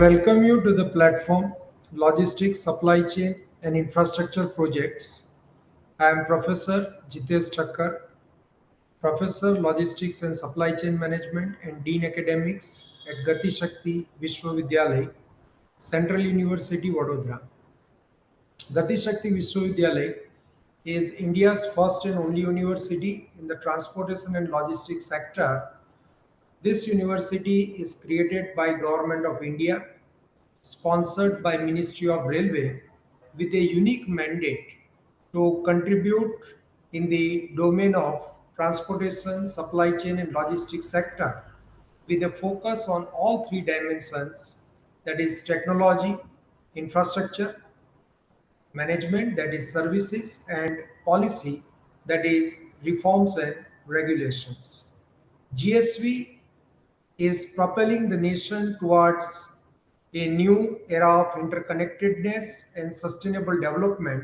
welcome you to the platform Logistics, Supply Chain and Infrastructure Projects. I am Professor Jitesh Thakkar, Professor Logistics and Supply Chain Management and Dean Academics at Gati Shakti Vishwavidyalay, Central University, Vadodara. Gati Shakti Vishwavidyalay is India's first and only university in the transportation and logistics sector. This university is created by Government of India, sponsored by Ministry of Railway, with a unique mandate to contribute in the domain of transportation, supply chain and logistics sector with a focus on all three dimensions, that is technology, infrastructure, management, that is services, and policy, that is reforms and regulations. GSV is propelling the nation towards a new era of interconnectedness and sustainable development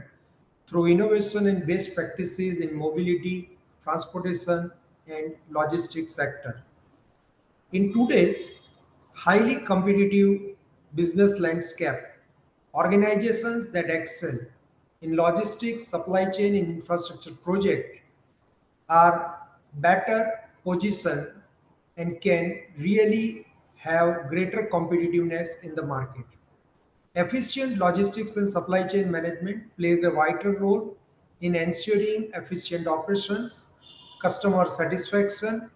through innovation and best practices in mobility, transportation, and logistics sector. In today's highly competitive business landscape, organizations that excel in logistics, supply chain, and infrastructure projects are better positioned and can really have greater competitiveness in the market. Efficient logistics and supply chain management plays a vital role in ensuring efficient operations, customer satisfaction,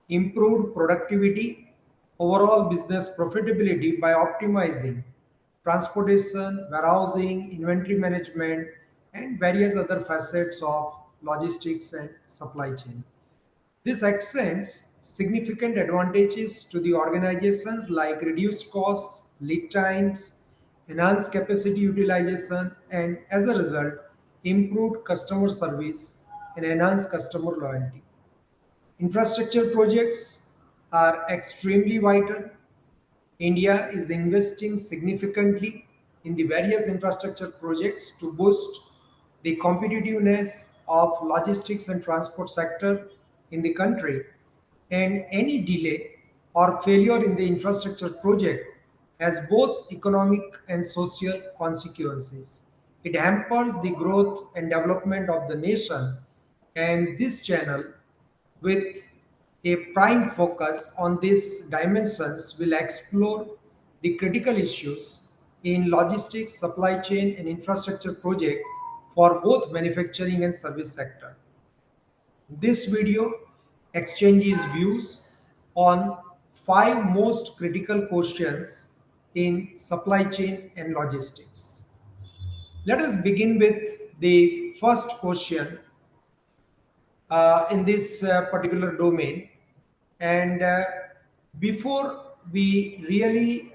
improved productivity, overall business profitability by optimizing transportation, warehousing, inventory management, and various other facets of logistics and supply chain. This extends significant advantages to the organizations like reduced costs, lead times, enhanced capacity utilization, and as a result, improved customer service and enhanced customer loyalty. Infrastructure projects are extremely vital. India is investing significantly in the various infrastructure projects to boost the competitiveness of logistics and transport sector in the country, and any delay or failure in the infrastructure project has both economic and social consequences. It hampers the growth and development of the nation, and this channel, with a prime focus on these dimensions, will explore the critical issues in logistics, supply chain, and infrastructure project for both manufacturing and service sector. This video exchanges views on five most critical questions in supply chain and logistics. Let us begin with the first question in this particular domain. And before we really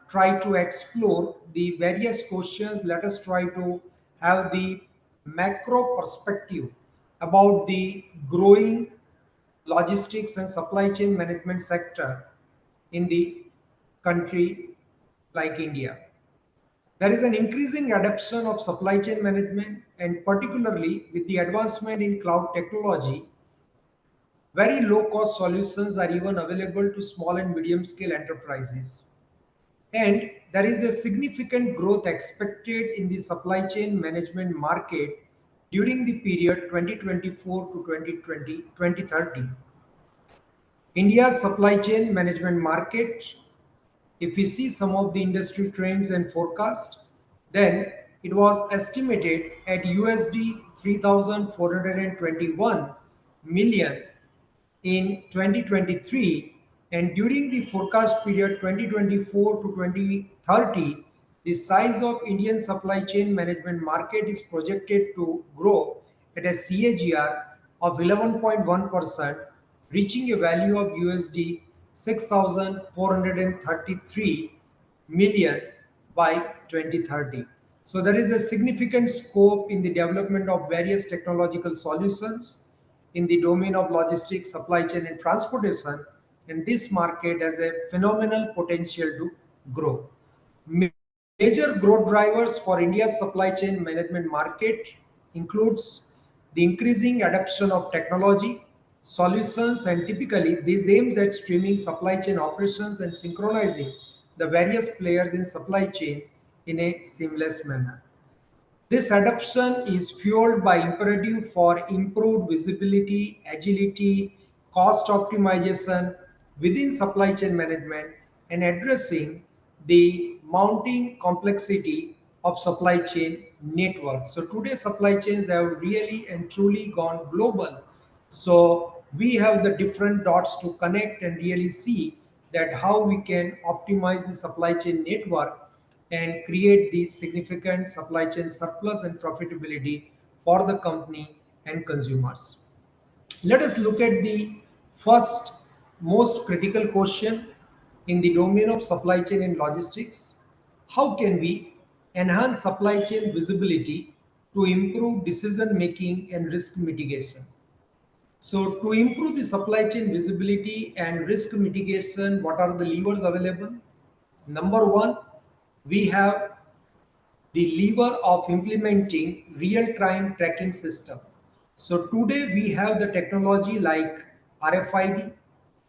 try to explore the various questions, let us try to have the macro perspective about the growing logistics and supply chain management sector in the country like India. There is an increasing adoption of supply chain management, and particularly with the advancement in cloud technology, very low cost solutions are even available to small and medium scale enterprises. And there is a significant growth expected in the supply chain management market during the period 2024 to 2030. India's supply chain management market, if we see some of the industry trends and forecast, then it was estimated at USD 3,421 million in 2023, and during the forecast period 2024 to 2030, the size of Indian supply chain management market is projected to grow at a CAGR of 11.1%, reaching a value of USD 6,433 million by 2030. So there is a significant scope in the development of various technological solutions in the domain of logistics, supply chain, and transportation, and this market has a phenomenal potential to grow. Major growth drivers for India's supply chain management market includes the increasing adoption of technology, solutions, and typically this aims at streaming supply chain operations and synchronizing the various players in supply chain in a seamless manner. This adoption is fueled by imperative for improved visibility, agility, cost optimization within supply chain management and addressing the mounting complexity of supply chain networks. So today supply chains have really and truly gone global. So we have the different dots to connect and really see that how we can optimize the supply chain network and create the significant supply chain surplus and profitability for the company and consumers. Let us look at the first most critical question in the domain of supply chain and logistics. How can we enhance supply chain visibility to improve decision making and risk mitigation? So, to improve the supply chain visibility and risk mitigation, what are the levers available? Number one, we have the lever of implementing real-time tracking system. So today we have the technology like RFID,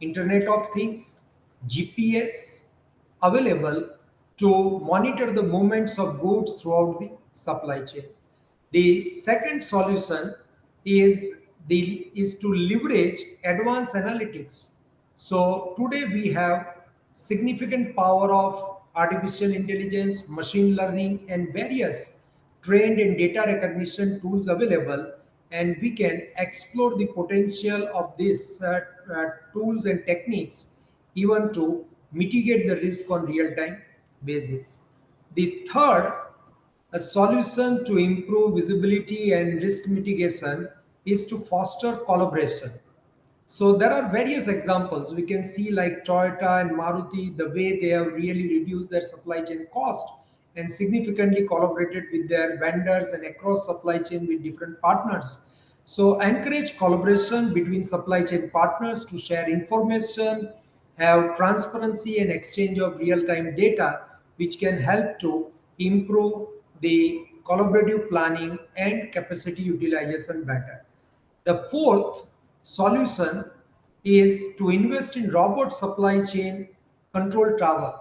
Internet of Things, GPS available to monitor the movements of goods throughout the supply chain. The second solution is to leverage advanced analytics. So today we have significant power of artificial intelligence, machine learning, and various trained and data recognition tools available, and we can explore the potential of these tools and techniques even to mitigate the risk on real-time basis. The third a solution to improve visibility and risk mitigation is to foster collaboration. So there are various examples we can see like Toyota and Maruti, the way they have really reduced their supply chain cost and significantly collaborated with their vendors and across supply chain with different partners. So encourage collaboration between supply chain partners to share information, have transparency and exchange of real-time data, which can help to improve the collaborative planning and capacity utilization better. The fourth solution is to invest in robot supply chain control tower.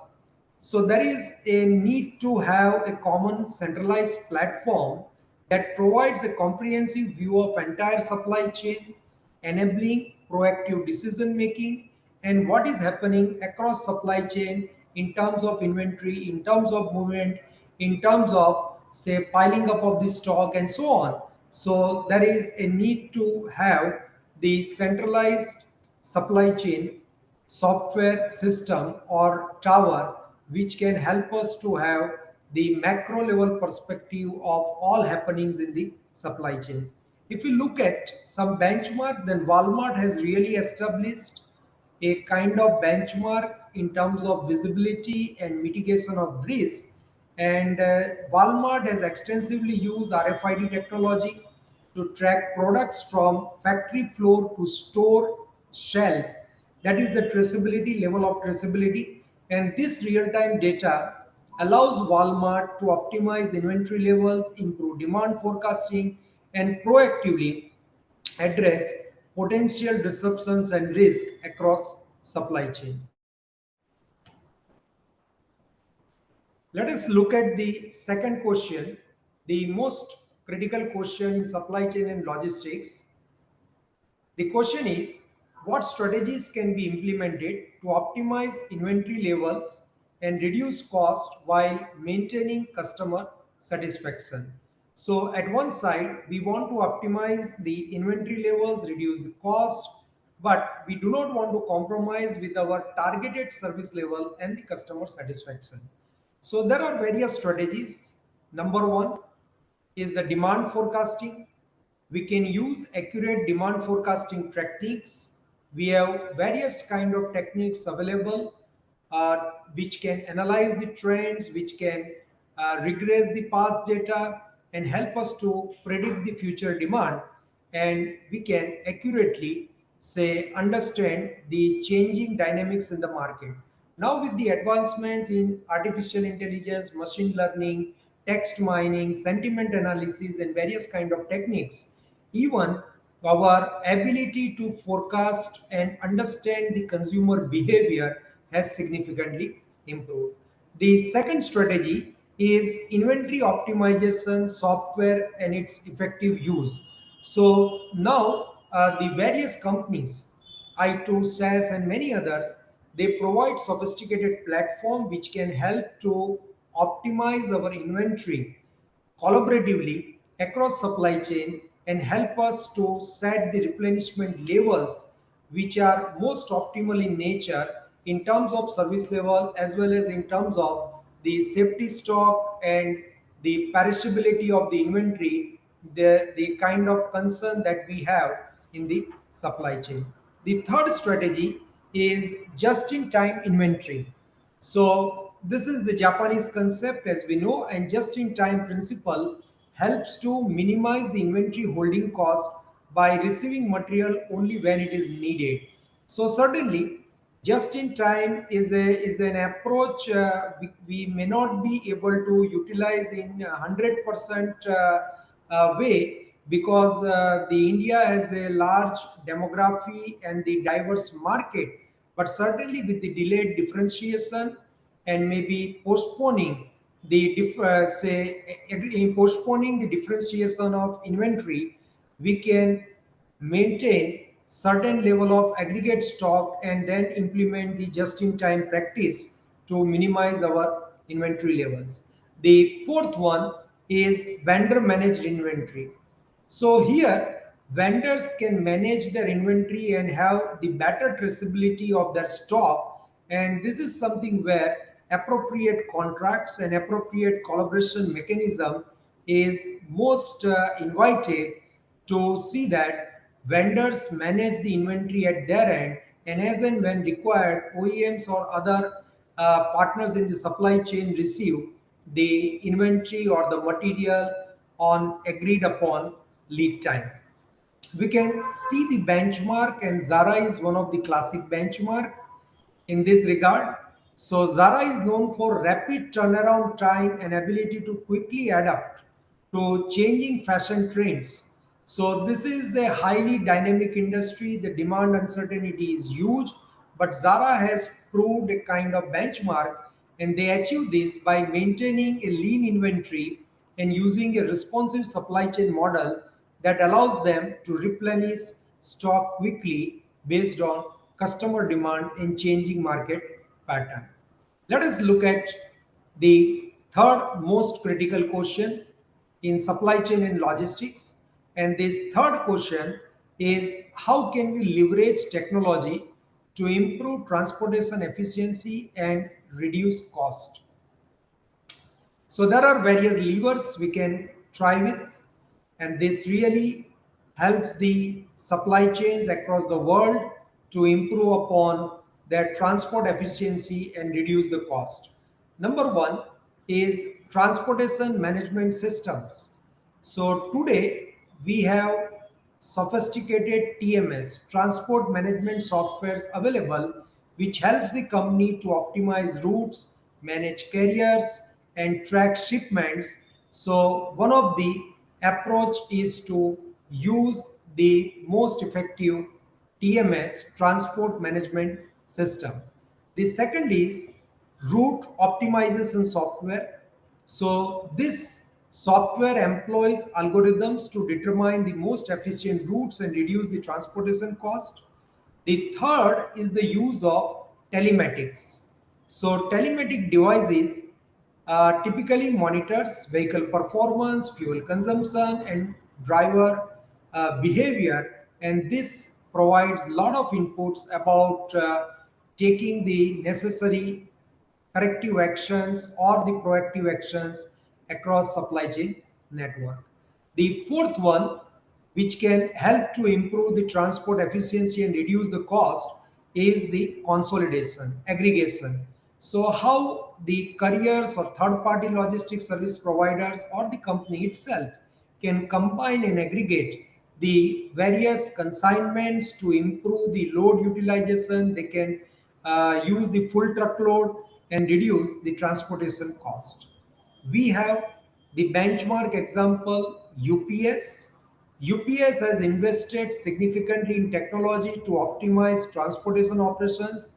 So there is a need to have a common centralized platform that provides a comprehensive view of entire supply chain, enabling proactive decision making and what is happening across supply chain in terms of inventory, in terms of movement, in terms of say piling up of the stock and so on. So there is a need to have the centralized supply chain software system or tower which can help us to have the macro level perspective of all happenings in the supply chain. If you look at some benchmark, then Walmart has really established a kind of benchmark in terms of visibility and mitigation of risk. And Walmart has extensively used RFID technology to track products from factory floor to store shelf. That is the traceability level of traceability. And this real-time data allows Walmart to optimize inventory levels, improve demand forecasting, and proactively address potential disruptions and risk across supply chain. Let us look at the second question, the most critical question in supply chain and logistics. The question is, what strategies can be implemented to optimize inventory levels and reduce cost while maintaining customer satisfaction? So at one side, we want to optimize the inventory levels, reduce the cost, but we do not want to compromise with our targeted service level and the customer satisfaction. So there are various strategies. Number one is the demand forecasting. We can use accurate demand forecasting techniques. We have various kind of techniques available which can analyze the trends, which can regress the past data and help us to predict the future demand, and we can accurately say understand the changing dynamics in the market. Now with the advancements in artificial intelligence, machine learning, text mining, sentiment analysis and various kind of techniques, even our ability to forecast and understand the consumer behavior has significantly improved. The second strategy is inventory optimization software and its effective use. So now the various companies, I2, SAS and many others, they provide sophisticated platform which can help to optimize our inventory collaboratively across supply chain and help us to set the replenishment levels which are most optimal in nature in terms of service level as well as in terms of the safety stock and the perishability of the inventory, the kind of concern that we have in the supply chain. The third strategy is just in time inventory. So this is the Japanese concept as we know, and just-in-time principle helps to minimize the inventory holding cost by receiving material only when it is needed. So certainly, just-in-time is an approach we may not be able to utilize in 100% way because the India has a large demography and the diverse market, but certainly with the delayed differentiation and maybe postponing the postponing the differentiation of inventory, we can maintain certain level of aggregate stock and then implement the just in time practice to minimize our inventory levels. The fourth one is vendor managed inventory. So here, vendors can manage their inventory and have the better traceability of their stock. And this is something where appropriate contracts and appropriate collaboration mechanism is most invited to see that vendors manage the inventory at their end, and as and when required, OEMs or other partners in the supply chain receive the inventory or the material on agreed upon lead time. We can see the benchmark, and Zara is one of the classic benchmark in this regard. So Zara is known for rapid turnaround time and ability to quickly adapt to changing fashion trends. So this is a highly dynamic industry. The demand uncertainty is huge, but Zara has proved a kind of benchmark, and they achieve this by maintaining a lean inventory and using a responsive supply chain model that allows them to replenish stock quickly based on customer demand and changing market pattern. Let us look at the third most critical question in supply chain and logistics. And this third question is how can we leverage technology to improve transportation efficiency and reduce cost? So there are various levers we can try with, and this really helps the supply chains across the world to improve upon their transport efficiency and reduce the cost. Number one is transportation management systems. So today we have sophisticated TMS, transport management softwares available, which helps the company to optimize routes, manage carriers, and track shipments. So one of the approach is to use the most effective TMS, transport management system. The second is route optimization software. So this software employs algorithms to determine the most efficient routes and reduce the transportation cost. The third is the use of telematics. So telematic devices typically monitors vehicle performance, fuel consumption, and driver behavior, and this provides a lot of inputs about taking the necessary corrective actions or the proactive actions across supply chain network. The fourth one, which can help to improve the transport efficiency and reduce the cost, is the consolidation, aggregation. So how the couriers or third-party logistics service providers or the company itself can combine and aggregate the various consignments to improve the load utilization. They can use the full truckload and reduce the transportation cost. We have the benchmark example UPS. UPS has invested significantly in technology to optimize transportation operations.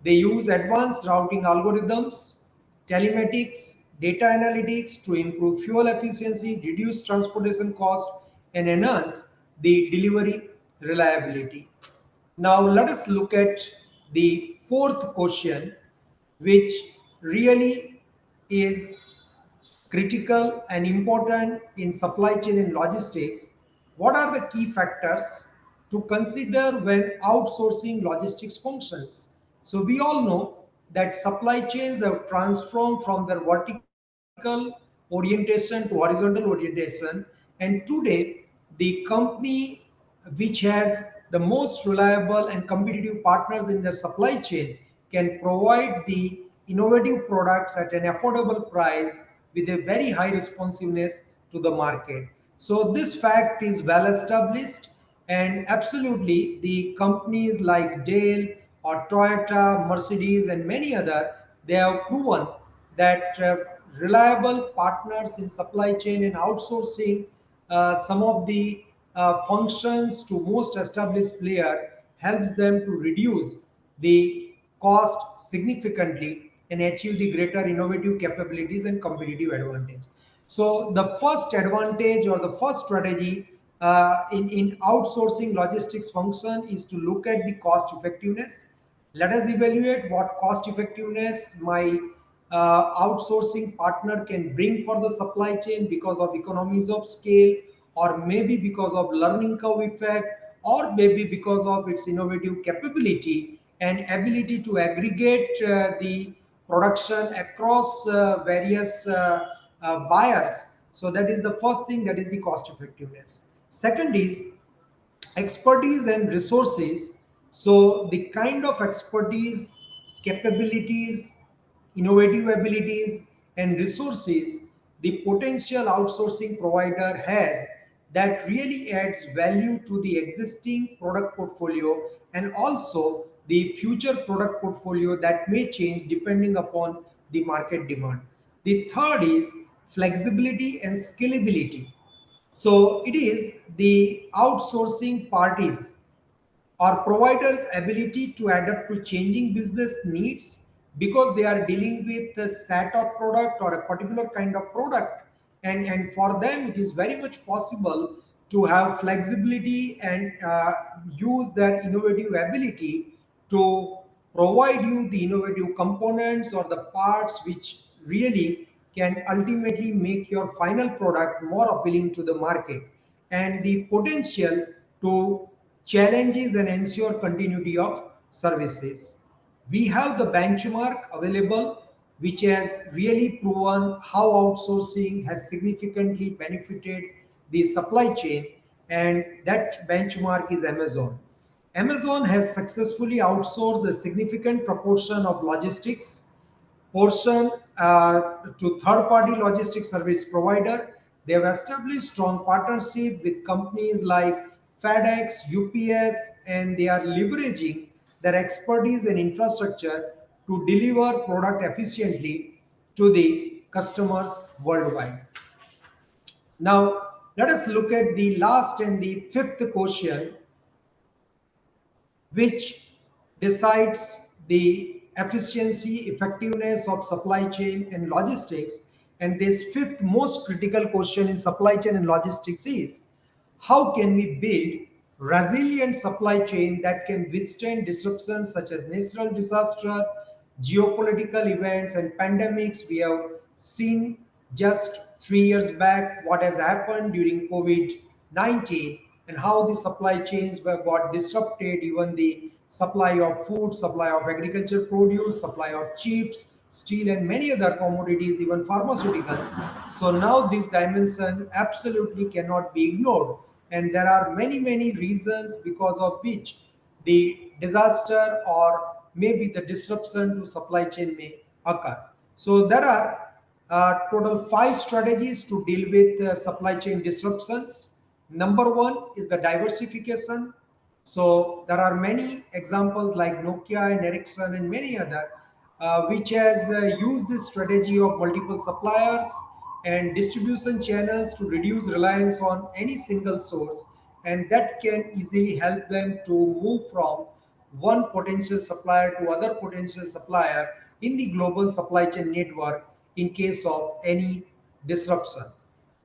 They use advanced routing algorithms, telematics, data analytics to improve fuel efficiency, reduce transportation cost, and enhance the delivery reliability. Now, let us look at the fourth question, which really is critical and important in supply chain and logistics. What are the key factors to consider when outsourcing logistics functions? So we all know that supply chains have transformed from their vertical orientation to horizontal orientation, and today the company which has the most reliable and competitive partners in their supply chain can provide the innovative products at an affordable price with a very high responsiveness to the market. So this fact is well established, and absolutely the companies like Dell or Toyota, Mercedes, and many other, they have proven that reliable partners in supply chain and outsourcing some of the functions to most established player helps them to reduce the cost significantly and achieve the greater innovative capabilities and competitive advantage. So the first advantage or the first strategy in outsourcing logistics function is to look at the cost effectiveness. Let us evaluate what cost effectiveness my outsourcing partner can bring for the supply chain because of economies of scale, or maybe because of learning curve effect, or maybe because of its innovative capability and ability to aggregate the production across various buyers. So that is the first thing, that is the cost effectiveness. Second is expertise and resources. So the kind of expertise, capabilities, innovative abilities, and resources the potential outsourcing provider has, that really adds value to the existing product portfolio and also the future product portfolio that may change depending upon the market demand. The third is flexibility and scalability. So it is the outsourcing parties or providers' ability to adapt to changing business needs because they are dealing with a set of product or a particular kind of product. And for them, it is very much possible to have flexibility and use their innovative ability to provide you the innovative components or the parts which really can ultimately make your final product more appealing to the market, and the potential to challenges and ensure continuity of services. We have the benchmark available, which has really proven how outsourcing has significantly benefited the supply chain, and that benchmark is Amazon. Amazon has successfully outsourced a significant proportion of logistics portion to third-party logistics service provider. They have established strong partnership with companies like FedEx, UPS, and they are leveraging their expertise and infrastructure to deliver product efficiently to the customers worldwide. Now, let us look at the last and the fifth question, which decides the efficiency, effectiveness of supply chain and logistics. And this fifth most critical question in supply chain and logistics is, how can we build resilient supply chain that can withstand disruptions such as natural disaster, geopolitical events, and pandemics? We have seen just 3 years back what has happened during COVID-19 and how the supply chains were got disrupted, even the supply of food, supply of agriculture produce, supply of chips, steel, and many other commodities, even pharmaceuticals. So now this dimension absolutely cannot be ignored, and there are many reasons because of which the disaster or maybe the disruption to supply chain may occur. So there are total five strategies to deal with supply chain disruptions. Number one is the diversification. So there are many examples like Nokia and Ericsson and many other, which has used this strategy of multiple suppliers and distribution channels to reduce reliance on any single source, and that can easily help them to move from one potential supplier to other potential supplier in the global supply chain network in case of any disruption.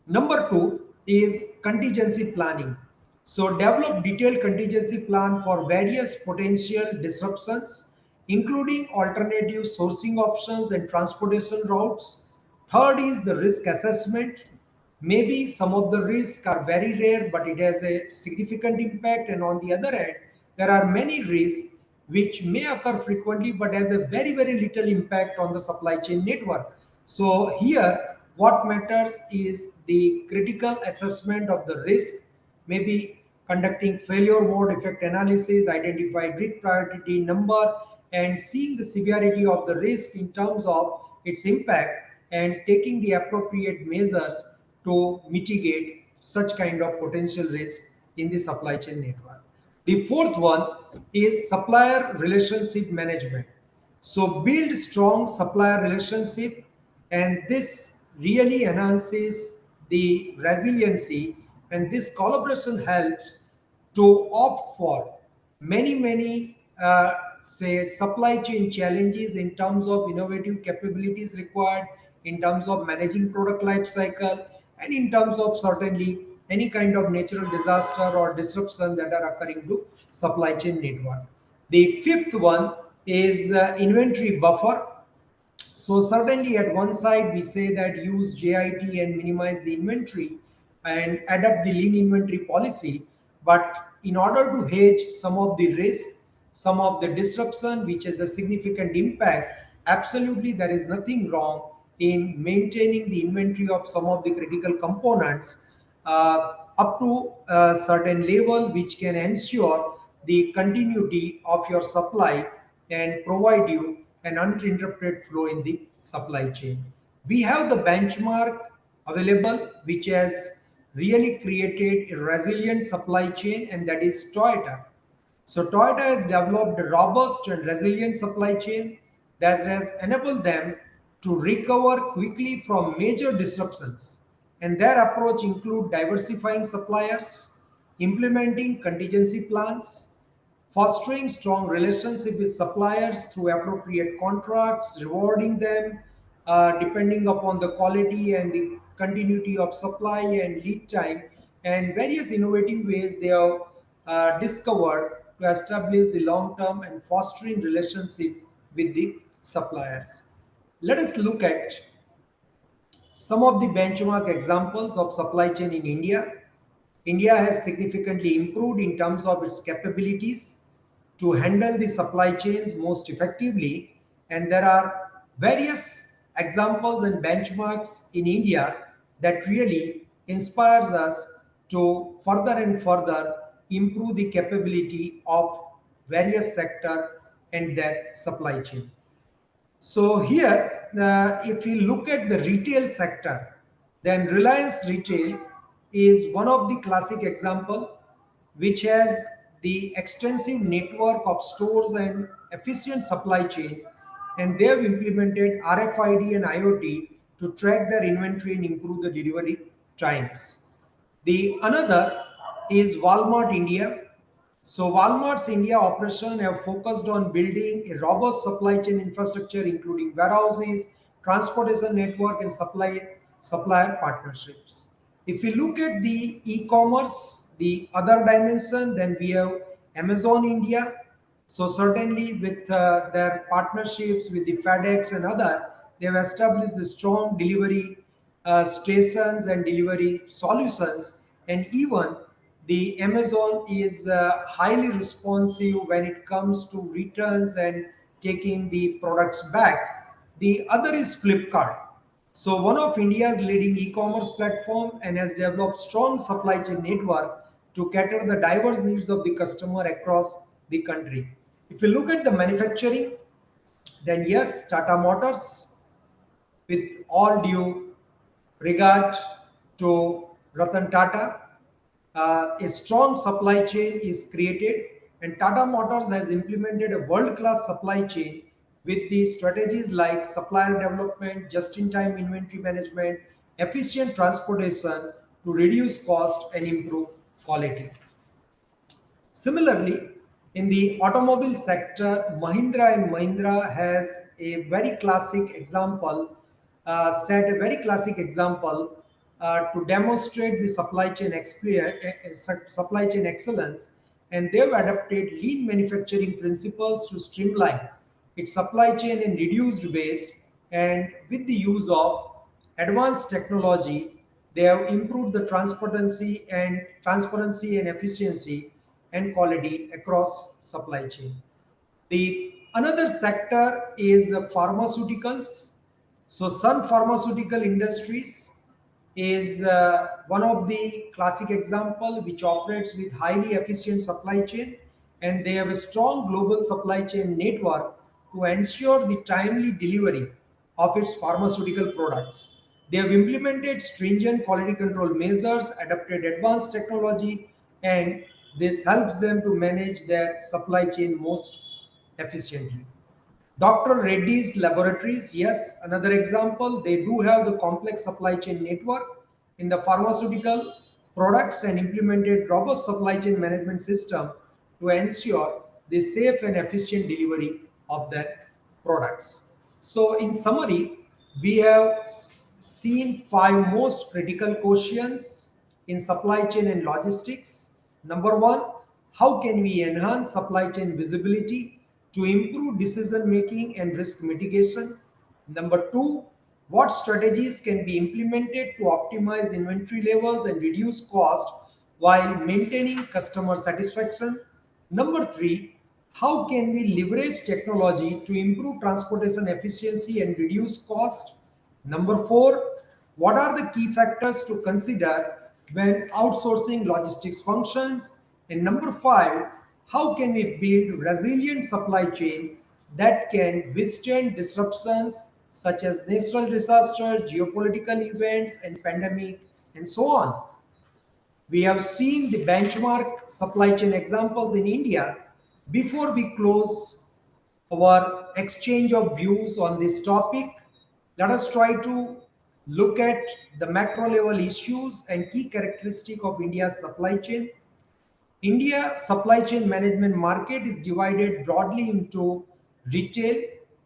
Number two is contingency planning. So develop detailed contingency plan for various potential disruptions, including alternative sourcing options and transportation routes. Third is the risk assessment. Maybe some of the risks are very rare, but it has a significant impact. And on the other hand, there are many risks which may occur frequently, but has a very, very little impact on the supply chain network. So here, what matters is the critical assessment of the risk, maybe conducting failure mode effect analysis, identify risk priority number, and seeing the severity of the risk in terms of its impact and taking the appropriate measures to mitigate such kind of potential risk in the supply chain network. The fourth one is supplier relationship management. So build strong supplier relationship, and this really enhances the resiliency, and this collaboration helps to opt for many say supply chain challenges in terms of innovative capabilities required, in terms of managing product life cycle, and in terms of certainly any kind of natural disaster or disruption that are occurring to supply chain network. The fifth one is inventory buffer. So certainly at one side we say that use JIT and minimize the inventory and adopt the lean inventory policy. But in order to hedge some of the risk, some of the disruption which has a significant impact, absolutely there is nothing wrong in maintaining the inventory of some of the critical components up to a certain level which can ensure the continuity of your supply and provide you an uninterrupted flow in the supply chain. We have the benchmark available which has really created a resilient supply chain, and that is Toyota. So Toyota has developed a robust and resilient supply chain that has enabled them to recover quickly from major disruptions. And their approach include diversifying suppliers, implementing contingency plans, fostering strong relationship with suppliers through appropriate contracts, rewarding them depending upon the quality and the continuity of supply and lead time, and various innovative ways they have discovered to establish the long-term and fostering relationship with the suppliers. Let us look at some of the benchmark examples of supply chain in India. India has significantly improved in terms of its capabilities to handle the supply chains most effectively, and there are various examples and benchmarks in India that really inspires us to further and further improve the capability of various sector and their supply chain. So here, if we look at the retail sector, then Reliance Retail is one of the classic example which has the extensive network of stores and efficient supply chain, and they have implemented RFID and IoT to track their inventory and improve the delivery times. The another is Walmart India. So Walmart's India operation have focused on building a robust supply chain infrastructure, including warehouses, transportation network, and supplier partnerships. If we look at the e-commerce, the other dimension, then we have Amazon India. So certainly with their partnerships with the FedEx and other, they have established the strong delivery stations and delivery solutions, and even the Amazon is highly responsive when it comes to returns and taking the products back. The other is Flipkart. So one of India's leading e-commerce platform and has developed strong supply chain network to cater the diverse needs of the customer across the country. If you look at the manufacturing, then yes, Tata Motors, with all due regard to Ratan Tata, a strong supply chain is created, and Tata Motors has implemented a world-class supply chain with the strategies like supplier development, just-in-time inventory management, efficient transportation to reduce cost and improve quality. Similarly, In the automobile sector, Mahindra and Mahindra has a very classic example, set a very classic example to demonstrate the supply chain excellence, and they've adopted lean manufacturing principles to streamline its supply chain and reduce waste. And with the use of advanced technology, they have improved the transparency and efficiency and quality across supply chain. The another sector is pharmaceuticals. So Sun Pharmaceutical Industries is one of the classic example which operates with highly efficient supply chain, and they have a strong global supply chain network to ensure the timely delivery of its pharmaceutical products. They have implemented stringent quality control measures, adopted advanced technology, and this helps them to manage their supply chain most efficiently. Dr. Reddy's laboratories, yes, another example. They do have the complex supply chain network in the pharmaceutical products and implemented robust supply chain management system to ensure the safe and efficient delivery of their products. So, in summary, we have seen five most critical questions in supply chain and logistics. Number one, how can we enhance supply chain visibility to improve decision making and risk mitigation? Number two, what strategies can be implemented to optimize inventory levels and reduce cost while maintaining customer satisfaction? Number three, how can we leverage technology to improve transportation efficiency and reduce cost? Number four, what are the key factors to consider when outsourcing logistics functions? And number five, how can we build resilient supply chain that can withstand disruptions such as natural disaster, geopolitical events, and pandemic, and so on? We have seen the benchmark supply chain examples in India. Before we close our exchange of views on this topic, let us try to look at the macro level issues and key characteristic of India's supply chain. India supply chain management market is divided broadly into retail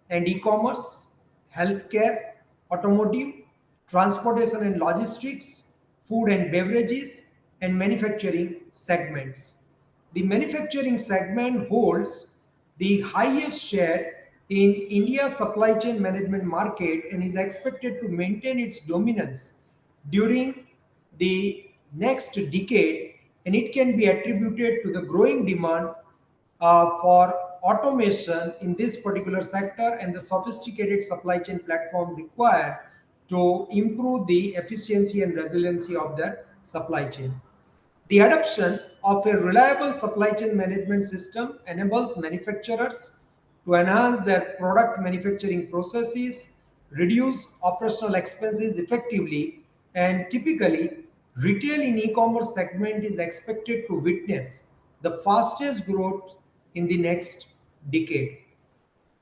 and e-commerce, healthcare, automotive, transportation and logistics, food and beverages, and manufacturing segments. The manufacturing segment holds the highest share in India's supply chain management market and is expected to maintain its dominance during the next decade, and it can be attributed to the growing demand for automation in this particular sector and the sophisticated supply chain platform required to improve the efficiency and resiliency of their supply chain. The adoption of a reliable supply chain management system enables manufacturers to enhance their product manufacturing processes, reduce operational expenses effectively, and typically, retail in e-commerce segment is expected to witness the fastest growth in the next decade.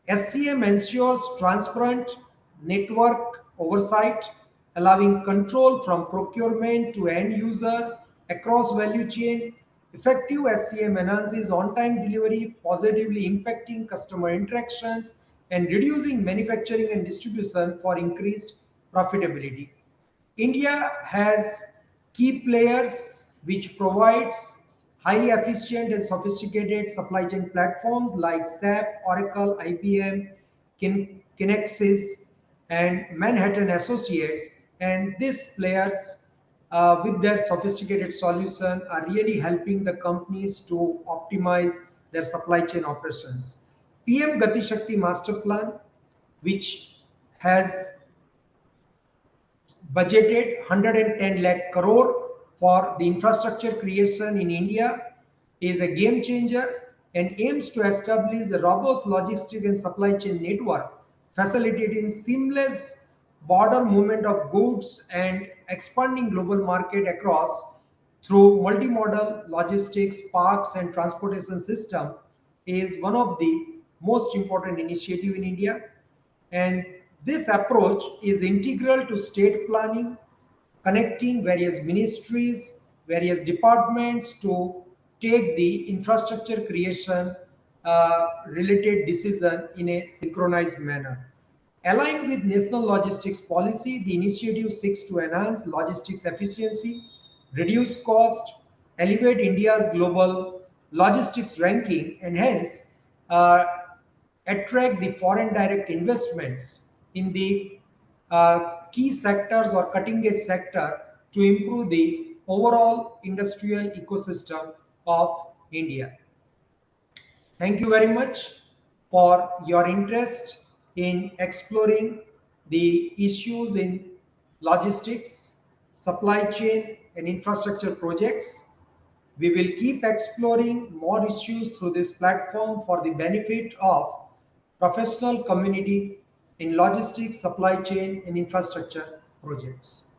SCM ensures transparent network oversight, allowing control from procurement to end user across value chain. Effective SCM enhances on-time delivery, positively impacting customer interactions and reducing manufacturing and distribution for increased profitability. India has key players which provides highly efficient and sophisticated supply chain platforms like SAP, Oracle, IBM, Kinexys, and Manhattan Associates. And these players, with their sophisticated solution, are really helping the companies to optimize their supply chain operations. PM Gati Shakti Master Plan, which has budgeted 110 lakh crore for the infrastructure creation in India, is a game changer and aims to establish a robust logistic and supply chain network, facilitating seamless border movement of goods and expanding global market across through multimodal logistics parks and transportation system is one of the most important initiative in India. And this approach is integral to state planning, connecting various ministries, various departments to take the infrastructure creation related decision in a synchronized manner. Aligned with national logistics policy, the initiative seeks to enhance logistics efficiency, reduce cost, elevate India's global logistics ranking, and hence attract the foreign direct investments in the key sectors or cutting edge sector to improve the overall industrial ecosystem of India. Thank you very much for your interest in exploring the issues in logistics, supply chain, and infrastructure projects. We will keep exploring more issues through this platform for the benefit of professional community in logistics, supply chain, and infrastructure projects.